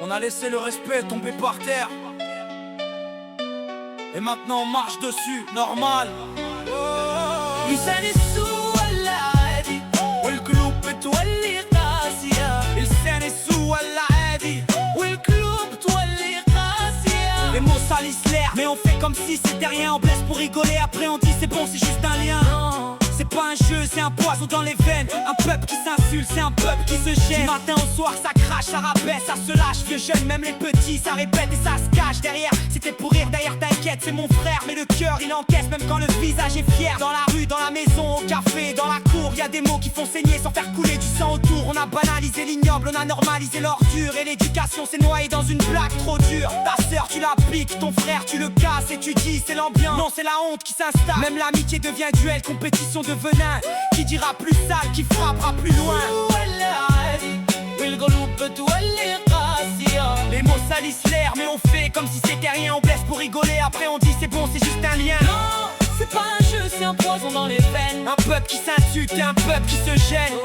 On a laissé le respect tomber par terre. Et maintenant on marche dessus, normal. لسان السوء ولا عادي والقلوب بتولي قاسية. لسان السوء ولا عادي والقلوب بتولي قاسية. Les mots salissent l'air, mais on fait comme si c'était rien. On blesse pour rigoler, après on dit c'est bon, c'est juste un lien. Non. C'est pas un jeu, c'est un poison dans les veines. Un peuple qui s'insulte, c'est un peuple qui se gêne. Du matin au soir, ça crache, ça rabaisse, ça se lâche. Vieux jeunes, même les petits, ça répète et ça se cache. Derrière, c'était pour rire, derrière t'inquiète, c'est mon frère. Mais le cœur, il encaisse, même quand le visage est fier. Dans la rue, dans la maison, au café, dans la cour, y a des mots qui font saigner sans faire couler du sang autour. On a banalisé l'ignoble, on a normalisé l'ordure. Et l'éducation s'est noyée dans une blague trop dure. Ta sœur, tu la piques, ton frère, tu le casses. Et tu dis, c'est l'ambiance, non, c'est la honte qui s'installe. Même l'amitié devient duel, compétition de venin. Qui dira plus sale, qui frappera plus loin. ولا عادي والقلوب بتولي قاسية. Les mots salissent l'air, mais on fait comme si c'était rien. On blesse pour rigoler, après on dit c'est bon, c'est juste un lien. Non, c'est pas un jeu, c'est un poison dans les veines. Un peuple qui s'insulte et un peuple qui se gêne.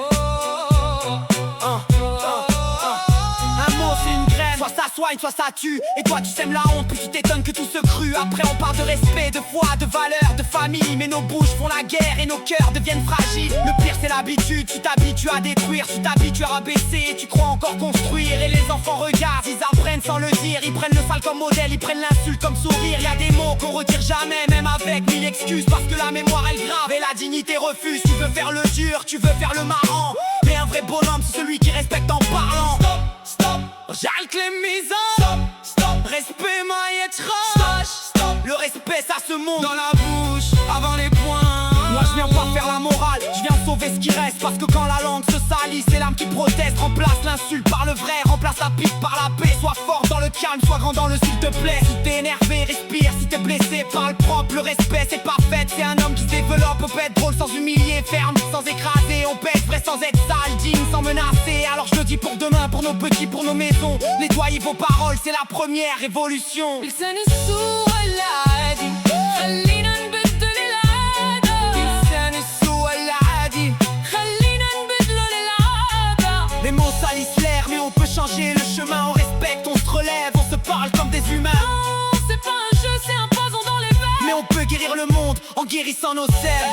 Un mot c'est une graine, soit ça soigne, soit ça tue. Et toi tu sèmes la honte, puis tu t'étonnes que tout se crue. Après on parle de respect, de foi, de valeur, de famille. Mais nos bouches font la guerre et nos cœurs deviennent fragiles. Le pire c'est l'habitude, tu t'habitues à détruire. Tu t'habitues à rabaisser et tu crois encore construire. Et les enfants regardent, ils apprennent sans le dire. Ils prennent le sale comme modèle, ils prennent l'insulte comme sourire. Y a des mots qu'on retire jamais, même avec mille excuses. Parce que la mémoire elle grave et la dignité refuse. Tu veux faire le dur, tu veux faire le marrant. Mais un vrai bonhomme c'est celui qui respecte en parlant. Stop, رجعلك الميزان. stop, stop. Respect ما يتخاش. Stop. Le respect ça se monte dans la bouche, avant les poings. Moi je viens pas faire la morale, je viens sauver ce qui reste. Parce que quand la langue se salit, c'est l'âme qui proteste. Remplace l'insulte par le vrai, remplace la pique par la paix. Sois fort dans le calme, sois grand dans le s'il te plaît. Si t'es énervé, respire, si t'es blessé, parle propre. Le respect c'est pas fait, c'est un homme qui se développe. On peut être drôle sans humilier, ferme sans écraser. On peut être vrai sans être sale, digne sans menacer. Alors je le dis pour demain, pour nos petits, pour nos maisons. Nettoyez vos paroles, c'est la première révolution. لسان السوء ولا عادي خلينا نبدل العادة. لسان السوء ولا عادي. خلينا نبدلوا للعادة. Les mots salissent l'air, mais on peut changer le chemin. On respecte, on se relève, on se parle comme des humains. Non, c'est pas un jeu, c'est un poison dans les veines. Mais on peut guérir le monde en guérissant nos sèves.